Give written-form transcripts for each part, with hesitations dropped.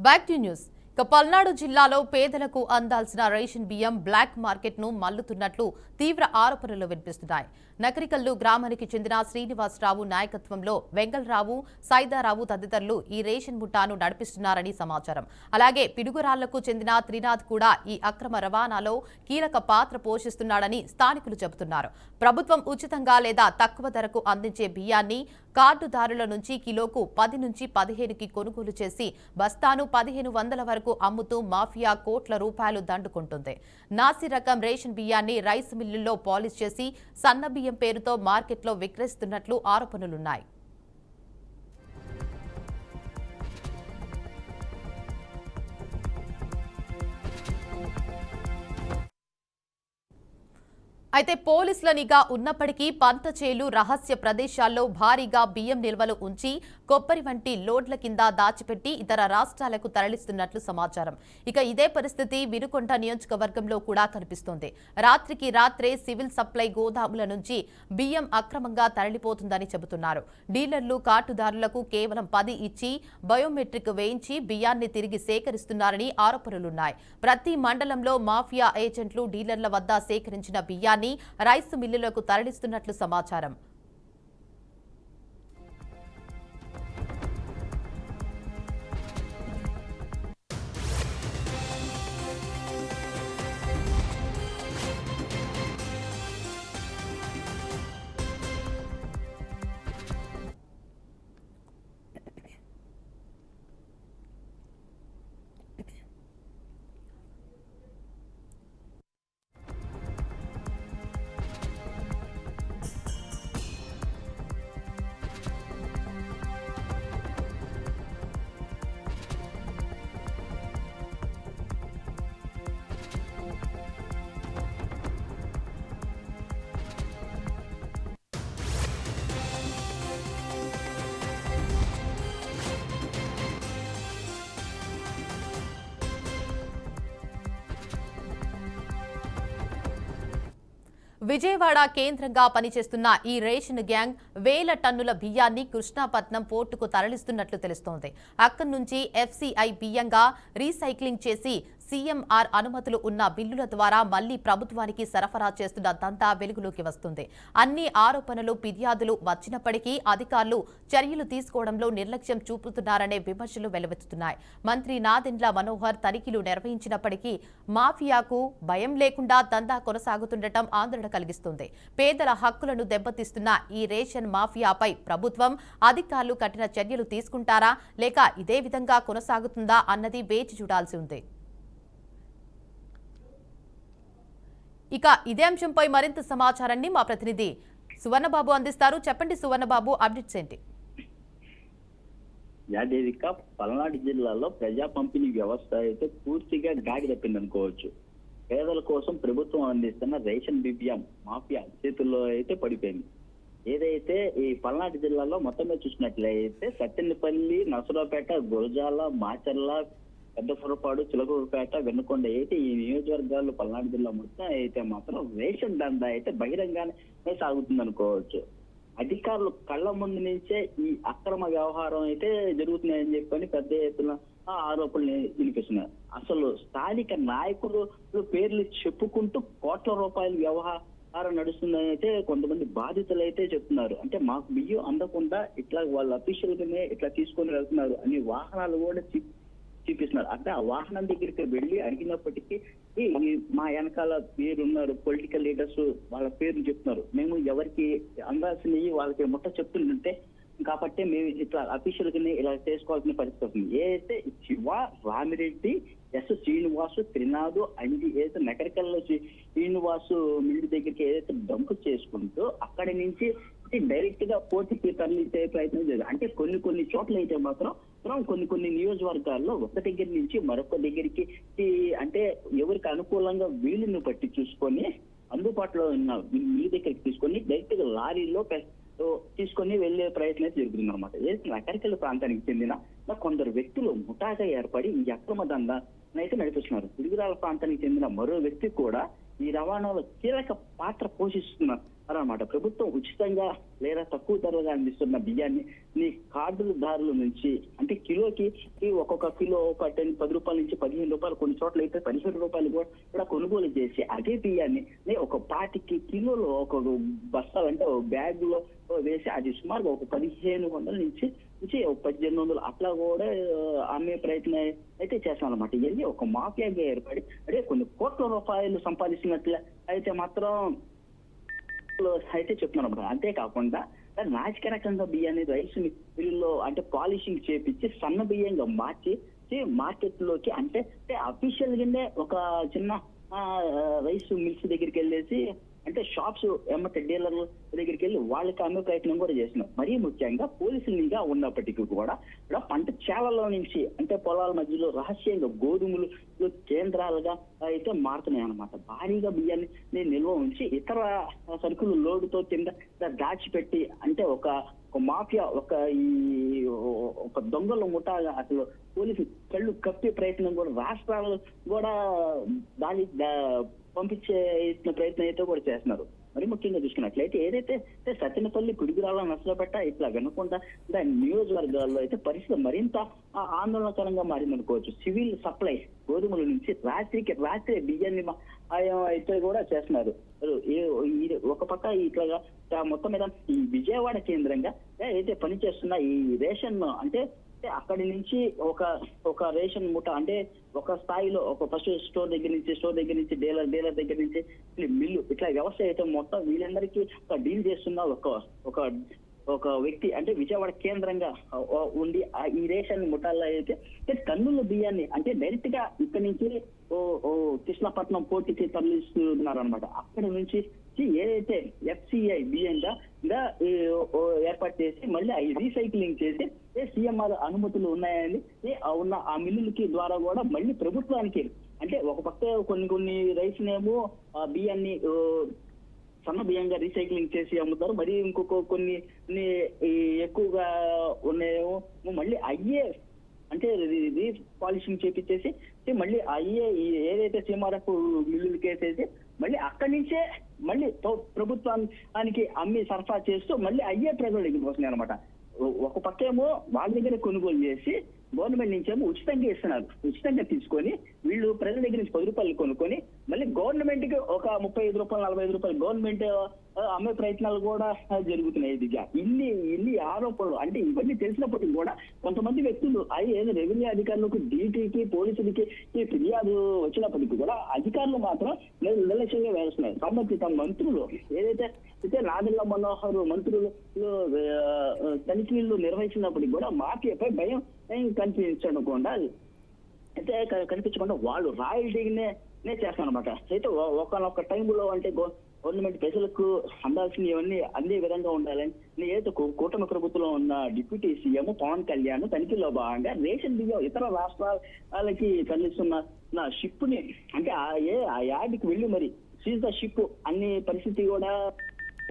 Back to news. Palnadu జిల్లాలో పేదలకు అందాల్సిన రేషన్ బియ్యం బ్లాక్ మార్కెట్ ను మల్లుతున్నట్లు తీవ్ర ఆరోపణలు వినిపిస్తున్నాయి. నకరికల్లు గ్రామానికి చెందిన శ్రీనివాసరావు నాయకత్వంలో వెంగళరావు, సైదారావు తదితరులు ఈ రేషన్ ముఠాను నడిపిస్తున్నారని సమాచారం. అలాగే పిడుగురాళ్లకు చెందిన త్రినాథ్ కూడా ఈ అక్రమ రవాణాలో కీలక పాత్ర పోషిస్తున్నాడని స్థానికులు చెబుతున్నారు. ప్రభుత్వం ఉచితంగా లేదా తక్కువ ధరకు అందించే బియ్యాన్ని కార్డుదారుల నుంచి కిలోకు 10 నుంచి 15కి కొనుగోలు చేసి బస్తాను 1500 వరకు అమ్ముతూ మాఫియా కోట్ల రూపాయలు దండుకుంటుంది. నాసి రకం రేషన్ బియ్యాన్ని రైస్ మిల్లుల్లో పాలిష్ చేసి సన్న బియ్యం పేరుతో మార్కెట్లో విక్రయిస్తున్నట్లు ఆరోపణలున్నాయి. అయితే పోలీసుల నిఘా ఉన్నప్పటికీ పంతచేలు రహస్య ప్రదేశాల్లో భారీగా బియ్యం నిల్వలు ఉంచి కొబ్బరి వంటి లోడ్ల కింద దాచిపెట్టి ఇతర రాష్ట్రాలకు తరలిస్తున్నట్లు సమాచారం. ఇక ఇదే పరిస్థితి వినుకొండ నియోజకవర్గంలో కూడా కనిపిస్తోంది. రాత్రికి రాత్రే సివిల్ సప్లై గోదాముల నుంచి బియ్యం అక్రమంగా తరలిపోతుందని చెబుతున్నారు. డీలర్లు కార్డుదారులకు కేవలం 10 ఇచ్చి బయోమెట్రిక్ వేయించి బియ్యాన్ని తిరిగి సేకరిస్తున్నారని ఆరోపణలున్నాయి. ప్రతి మండలంలో మాఫియా ఏజెంట్లు డీలర్ల వద్ద సేకరించిన బియ్యాన్ని రైస్ మిల్లులకు తరలిస్తున్నట్లు సమాచారం. విజయవాడ కేంద్రంగా పనిచేస్తున్న ఈ రేషన్ గ్యాంగ్ వేల టన్నుల బియ్యాన్ని కృష్ణాపట్నం పోర్టుకు తరలిస్తున్నట్లు తెలుస్తోంది. అక్కడి నుంచి ఎఫ్సీఐ బియ్యంగా రీసైక్లింగ్ చేసి సీఎంఆర్ అనుమతులు ఉన్న బిల్లుల ద్వారా మళ్లీ ప్రభుత్వానికి సరఫరా చేస్తున్న దంతా వెలుగులోకి వస్తుంది. అన్ని ఆరోపణలు, ఫిర్యాదులు వచ్చినప్పటికీ అధికారులు చర్యలు తీసుకోవడంలో నిర్లక్ష్యం చూపుతున్నారనే విమర్శలు వెలువెత్తుతున్నాయి. మంత్రి నాదెండ్ల మనోహర్ తనిఖీలు నిర్వహించినప్పటికీ మాఫియాకు భయం లేకుండా దందా కొనసాగుతుండటం ఆందోళన కలిగిస్తుంది. పేదల హక్కులను దెబ్బతీస్తున్న ఈ రేషన్ మాఫియాపై ప్రభుత్వం, అధికారులు కఠిన చర్యలు తీసుకుంటారా లేక ఇదే విధంగా కొనసాగుతుందా అన్నది వేచి చూడాల్సి ఉంది. ఇక ఇదే అంశంపై మరింత సమాచారాన్ని మా ప్రతినిధి సువర్ణబాబు అందిస్తారు. చెప్పండి సువర్ణబాబు, అప్డేట్స్ ఏంటి? యాదేవిక పల్నాడు జిల్లాలో ప్రజా పంపిణీ వ్యవస్థ అయితే పూర్తిగా గాడి తప్పిందనుకోవచ్చు. పేదల కోసం ప్రభుత్వం అందిస్తున్న రేషన్ బియ్యం మాఫియా చేతుల్లో అయితే పడిపోయింది. ఏదైతే ఈ పల్నాడు జిల్లాలో మొత్తం మీద చూసినట్లయితే సత్తెనపల్లి, నసరాపేట, గురజాల, మాచర్ల, పెద్దపురపాడు, చిలకూరుపేట, వెన్నుకొండ అయితే ఈ నియోజకవర్గాల్లో పల్నాడు జిల్లా మొత్తం అయితే మాత్రం రేషన్ దందా అయితే బహిరంగానే సాగుతుంది అనుకోవచ్చు. అధికారులు కళ్ల ముందు నుంచే ఈ అక్రమ వ్యవహారం అయితే జరుగుతున్నాయని చెప్పని పెద్ద ఎత్తున ఆరోపణలు వినిపిస్తున్నాయి. అసలు స్థానిక నాయకులు పేర్లు చెప్పుకుంటూ కోట్ల రూపాయల వ్యవహారం నడుస్తుందని అయితే కొంతమంది బాధితులు అయితే చెప్తున్నారు. అంటే మాకు బియ్యం అందకుండా ఇట్లా వాళ్ళ అఫీషియల్ గానే ఇట్లా తీసుకొని వెళ్తున్నారు అని వాహనాలు కూడా చూపిస్తున్నారు. అంటే ఆ వాహనం దగ్గరికి వెళ్ళి అడిగినప్పటికీ మా వెనకాల పేరున్నారు పొలిటికల్ లీడర్స్, వాళ్ళ పేరుని చెప్తున్నారు. మేము ఎవరికి అందాల్సినవి వాళ్ళకి ముట్ట చెప్తుంటే కాబట్టి మేము ఇట్లా అఫీషియల్ గానే ఇలా చేసుకోవాల్సిన పరిస్థితి వస్తుంది. ఏదైతే శివ, రామిరెడ్డి, ఎస్ శ్రీనివాసు, త్రినాథు, అంజి ఏదైతే నకరికల్లో శ్రీనివాసు మిల్లు దగ్గరికి ఏదైతే డంప్ చేసుకుంటూ అక్కడి నుంచి డైరెక్ట్ గా పోటీకి తరలించే ప్రయత్నం చేయాలి. అంటే కొన్ని చోట్ల అయితే మాత్రం కొన్ని నియోజకవర్గాల్లో ఒక దగ్గర నుంచి మరొక దగ్గరికి అంటే ఎవరికి అనుకూలంగా వీలుని బట్టి చూసుకొని అందుబాటులో ఉన్న మిల్లు దగ్గరికి తీసుకొని డైరెక్ట్ గా లారీలో తీసుకొని వెళ్లే ప్రయత్నం జరుగుతుంది అనమాట. ఏదైతే నకరికల్ ప్రాంతానికి చెందిన కొందరు వ్యక్తులు ముఠాగా ఏర్పడి ఈ అక్రమ దందా అయితే నడిపిస్తున్నారు. పిడుగురాల ప్రాంతానికి చెందిన మరో వ్యక్తి కూడా ఈ రవాణాలో కీలక పాత్ర పోషిస్తున్నారు అన్నమాట. ప్రభుత్వం ఉచితంగా లేదా తక్కువ ధరలుగా అందిస్తున్న బియ్యాన్ని నీ కార్డుదారుల నుంచి అంటే కిలోకి ఒక్కొక్క కిలో ఒక 10 రూపాయల నుంచి 15 రూపాయలు, కొన్ని చోట్ల అయితే 17 రూపాయలు కూడా కొనుగోలు చేసి అదే బియ్యాన్ని ఒక 25 కిలోలు ఒక బస్తాలు అంటే బ్యాగ్ లో వేసి అది సుమారుగా ఒక 1500 నుంచి 1800 అట్లా కూడా అమ్మే ప్రయత్నం అయితే చేస్తాం అనమాట. ఇవన్నీ ఒక మాఫియాగా ఏర్పడి అంటే కొన్ని కోట్ల రూపాయలు సంపాదిస్తున్నట్లు అయితే మాత్రం అయితే చెప్తున్నాను అనమాట. అంతేకాకుండా నాసిక రకంగా బియ్యాన్ని రైస్ మిల్లులో అంటే పాలిషింగ్ చేపించి సన్న బియ్యంగా మార్చి మార్కెట్ లోకి అంటే అఫీషియల్ గానే ఒక చిన్న రైస్ మిల్స్ దగ్గరికి వెళ్ళేసి అంటే షాప్స్ ఏమంటే డీలర్ల దగ్గరికి వెళ్ళి వాళ్ళకి అమ్మే ప్రయత్నం కూడా చేస్తున్నాం. మరీ ముఖ్యంగా పోలీసుల నిఘా ఉన్నప్పటికీ కూడా పంట చేలలో నుంచి అంటే పొలాల మధ్యలో రహస్యంగా గోధుమలు కేంద్రాలుగా అయితే మారుతున్నాయి అన్నమాట. భారీగా బియ్యాన్ని నిల్వ ఉంచి ఇతర సరుకులు లోడుతో కింద దాచిపెట్టి అంటే ఒక మాఫియా ఒక దొంగల ముఠాగా అసలు పోలీసు కళ్ళు కప్పే ప్రయత్నం కూడా రాష్ట్రాలు కూడా దాని పంపించే ప్రయత్నం అయితే కూడా చేస్తున్నారు. మరి ముఖ్యంగా చూసుకున్నట్లయితే ఏదైతే సత్తెనపల్లి, పిడుగురాళ్ళ, నర్సరావుపేట ఇట్లా వినకుండా దాని నియోజకవర్గాల్లో అయితే పరిస్థితి మరింత ఆందోళనకరంగా మారిందనుకోవచ్చు. సివిల్ సప్లై గోధుమల నుంచి రాత్రి బియ్యాన్ని అయితే కూడా చేస్తున్నారు. ఒక పక్క ఇట్లాగా మొత్తం మీద ఈ విజయవాడ కేంద్రంగా అయితే పనిచేస్తున్న ఈ రేషన్ అంటే అక్కడి నుంచి ఒక రేషన్ ముఠ అంటే ఒక స్థాయిలో ఒక ఫస్ట్ స్టోర్ దగ్గర నుంచి డీలర్ దగ్గర నుంచి మిల్లు ఇట్లా వ్యవస్థ అయితే మొత్తం వీళ్ళందరికీ ఒక డీల్ చేస్తున్న ఒక వ్యక్తి అంటే విజయవాడ కేంద్రంగా ఉండి ఈ రేషన్ ముఠాల్లో అయితే టన్నుల బియ్యాన్ని అంటే డైరెక్ట్ గా ఇక్కడి నుంచి కృష్ణపట్నం పోర్టుకి తరలిస్తున్నారు అనమాట. అక్కడి నుంచి ఏదైతే FCI బియ్యంగా ఏర్పాటు చేసి మళ్ళీ అవి రీసైక్లింగ్ చేసి CMR అనుమతులు ఉన్నాయని ఉన్న ఆ మిల్లులకి ద్వారా కూడా మళ్ళీ ప్రభుత్వానికి అంటే ఒక పక్క కొన్ని రైస్ నేమో బియ్యాన్ని సన్న బియ్యంగా రీసైక్లింగ్ చేసి అమ్ముతారు, మరి ఇంకొక కొన్ని ఎక్కువగా ఉన్నాయేమో మళ్ళీ అయ్యే అంటే పాలిషింగ్ చేపించేసి మళ్ళీ అయ్యే ఏదైతే CMRF మిల్లులకి వేసేసి మళ్ళీ అక్కడి నుంచే మళ్ళీ ప్రభుత్వానికి అమ్మి సరఫరా చేస్తూ మళ్ళీ అయ్యే ప్రజల దగ్గరికి వస్తున్నాయి అనమాట. ఒక పక్కేమో వాళ్ళ దగ్గర కొనుగోలు చేసి గవర్నమెంట్ నుంచి ఏమో ఉచితంగా ఇస్తున్నారు. ఉచితంగా తీసుకొని వీళ్ళు ప్రజల దగ్గర నుంచి 10 రూపాయలు కొనుక్కొని మళ్ళీ గవర్నమెంట్ కి ఒక 35 రూపాయలు 45 రూపాయలు గవర్నమెంట్ అమ్మే ప్రయత్నాలు కూడా జరుగుతున్నాయి. ఇన్ని ఆరోపణలు అంటే ఇవన్నీ తెలిసినప్పటికీ కూడా కొంతమంది వ్యక్తులు ఏదో రెవెన్యూ అధికారులకు, DTకి, పోలీసులకి ఫిర్యాదు వచ్చినప్పటికీ కూడా అధికారులు మాత్రం నిర్లక్ష్యంగా వేస్తున్నారు. సంబంధిత మంత్రులు ఏదైతే నాదెళ్ల మనోహర్ మంత్రులు తనిఖీలు నిర్వహించినప్పటికీ కూడా మాఫియాపై భయం కనిపించకుండా వాళ్ళు రాయల్టీనే చేస్తారనమాట. అయితే ఒకనొక టైంలో అంటే గవర్నమెంట్ ప్రజలకు అందాల్సినవన్నీ అందే విధంగా ఉండాలని ఏదైతే కూటమి ప్రభుత్వంలో ఉన్న డిప్యూటీ సీఎం పవన్ కళ్యాణ్ తనిఖీలో భాగంగా రేషన్ బియ్యం ఇతర రాష్ట్రాలకి తరలిస్తున్న షిప్ ని అంటే ఆ యార్డ్కి వెళ్ళి మరి సీజ్ ద షిప్ అనే పరిస్థితి కూడా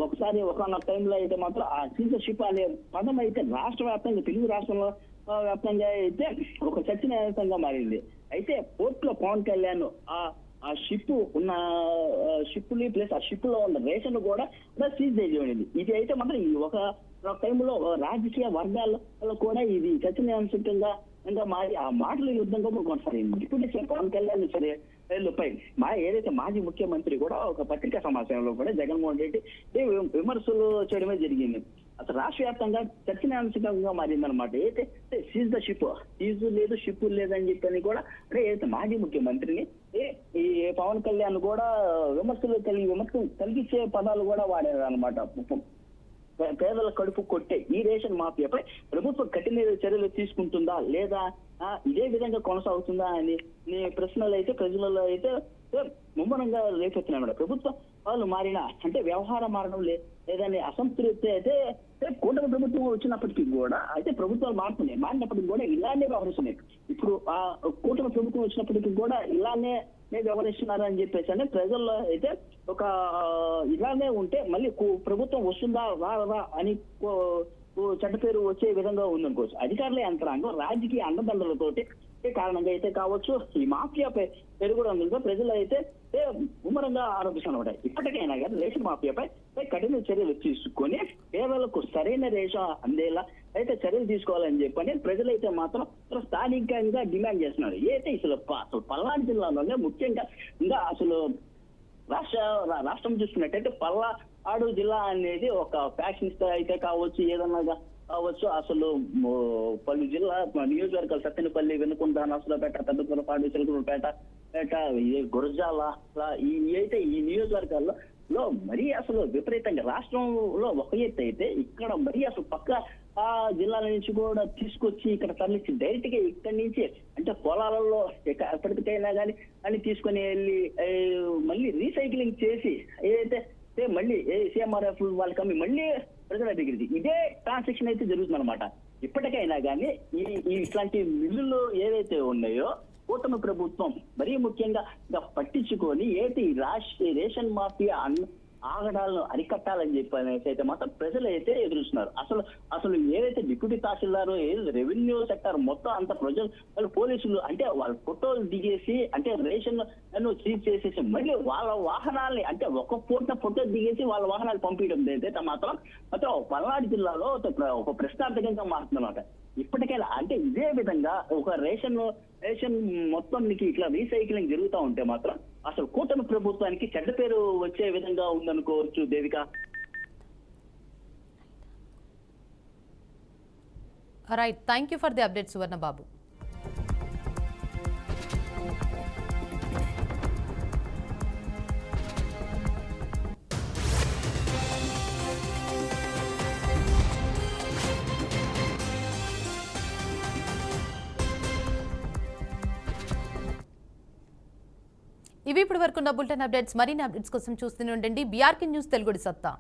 ఒకసారి ఒకనొక టైంలో అయితే మాత్రం ఆ సీజ్ ద షిప్ అనే పదం అయితే రాష్ట్ర వ్యాప్తంగా తెలుగు రాష్ట్రంలో వ్యాప్తంగా అయితే ఒక చర్చనీయాంశంగా మారింది. అయితే పోర్ట్ లో పవన్ కళ్యాణ్ ఆ షిప్ ప్లస్ ఆ షిప్ లో ఉన్న రేషన్ కూడా సీజ్ చేయబడింది. ఇది అయితే మాత్రం ఒక టైంలో రాజకీయ వర్గాల్లో కూడా ఇది చర్చనీయాంశంగా మారి ఆ మాటల యుద్ధంగా కొనసాగింది. డిప్యూటీ సీఎం పవన్ కళ్యాణ్ పై ఏదైతే మాజీ ముఖ్యమంత్రి కూడా ఒక పత్రికా సమావేశంలో కూడా జగన్మోహన్ రెడ్డి విమర్శలు చేయడమే జరిగింది. అసలు రాష్ట్ర వ్యాప్తంగా చర్చనీయాంశంగా మారిందనమాట. అయితే సీజ్ ద షిప్ లేదు షిప్ లేదని చెప్పని కూడా అంటే ఏదైతే మాజీ ముఖ్యమంత్రిని ఈ పవన్ కళ్యాణ్ కూడా విమర్శలు కలిగించే పదాలు కూడా వాడారు అనమాట. పేదల కడుపు కొట్టే ఈ రేషన్ మాఫియాపై ప్రభుత్వం కఠిన చర్యలు తీసుకుంటుందా లేదా ఇదే విధంగా కొనసాగుతుందా అని ప్రశ్నలు అయితే ప్రజలలో అయితే ముమ్మరంగా రేపెత్తున్నాయి. ప్రభుత్వం వాళ్ళు మారిన అంటే వ్యవహారం మారడం లేదని అసంతృప్తి అయితే కూటమి ప్రభుత్వం వచ్చినప్పటికీ కూడా అయితే ప్రభుత్వాలు మారినప్పటికీ కూడా ఇలానే వ్యవహరిస్తున్నాయి. ఇప్పుడు ఆ కూటమి ప్రభుత్వం వచ్చినప్పటికీ కూడా ఇలానే వ్యవహరిస్తున్నారు అని చెప్పేసి అంటే ప్రజల్లో అయితే ఒక ఇలానే ఉంటే మళ్ళీ ప్రభుత్వం వస్తుందా రాదా అని చెడ్డ పేరు వచ్చే విధంగా ఉందనుకోవచ్చు. అధికారుల యంత్రాంగం రాజకీయ అండదండలతోటి కారణంగా అయితే కావచ్చు ఈ మాఫియా పెరుగుదల ప్రజలు అయితే ముమ్మరంగా ఆరోపిస్తున్నమాట. ఇప్పటికైనా కానీ రేషన్ మాఫియాపై కఠిన చర్యలు తీసుకొని పేదలకు సరైన రేషన్ అందేలా అయితే చర్యలు తీసుకోవాలని చెప్పని ప్రజలైతే మాత్రం స్థానికంగా డిమాండ్ చేస్తున్నారు. అయితే అసలు పల్నాడు జిల్లాలోనే ముఖ్యంగా ఇంకా అసలు రాష్ట్రం చూసుకున్నట్టయితే పల్నాడు జిల్లా అనేది ఒక ఫ్యాక్షన్ అయితే కావచ్చు, ఏదన్నా కావచ్చు. అసలు పలు జిల్లా నియోజకవర్గాలు సత్తెనపల్లి, వినుకొండ, నర్సరావుపేట, పెద్దపల్లిపాడు, చిలకలూరుపేట, గురజాల అయితే ఈ నియోజకవర్గాల్లో మరీ అసలు విపరీతంగా రాష్ట్రంలో ఒక ఎత్తు అయితే ఇక్కడ మరీ అసలు పక్క జిల్లాల నుంచి కూడా తీసుకొచ్చి ఇక్కడ తరలించి డైరెక్ట్ గా ఇక్కడి నుంచి అంటే పొలాలలో ఎప్పటికైనా కానీ అని తీసుకొని వెళ్ళి మళ్ళీ రీసైక్లింగ్ చేసి ఏదైతే మళ్ళీ సిఎంఆర్ఎఫ్ వాళ్ళకి అమ్మి మళ్ళీ ప్రజల దగ్గరికి ఇదే ట్రాన్సాక్షన్ అయితే జరుగుతుంది అనమాట. ఇప్పటికైనా కానీ ఇట్లాంటి మిల్లులు ఏవైతే ఉన్నాయో కూటమి ప్రభుత్వం మరీ ముఖ్యంగా పట్టించుకొని రేషన్ మాఫియా ఆగడాలను అరికట్టాలని చెప్పనేసి అయితే మాత్రం ప్రజలు అయితే ఎదురుస్తున్నారు. అసలు ఏదైతే డిప్యూటీ తహసీల్దార్ రెవెన్యూ సెక్టర్ మొత్తం అంత ప్రజలు పోలీసులు అంటే వాళ్ళ ఫోటోలు దిగేసి అంటే రేషన్ సీజ్ చేసేసి మళ్ళీ వాళ్ళ వాహనాల్ని అంటే ఒక ఫోటో దిగేసి వాళ్ళ వాహనాలు పంపించడం అయితే మాత్రం పల్నాడు జిల్లాలో ఒక ప్రశ్నార్థకంగా మారుతుందన్నమాట. ఇప్పటికైనా అంటే ఇదే విధంగా ఒక రేషన్ మొత్తం మీకు ఇట్లా రీసైక్లింగ్ జరుగుతూ ఉంటే మాత్రం అసలు కూటమి ప్రభుత్వానికి చెడ్డ పేరు వచ్చే విధంగా ఉందనుకోవచ్చు. Devika, right, thank you for the update Suvarna Babu. ఇవి ఇప్పుడు వరకు ఉన్న బులెటిన్ అప్డేట్స్. మరిన్ని అప్డేట్స్ కోసం చూస్తూనే ఉండండి బీఆర్కే న్యూస్ తెలుగుడి సత్తా.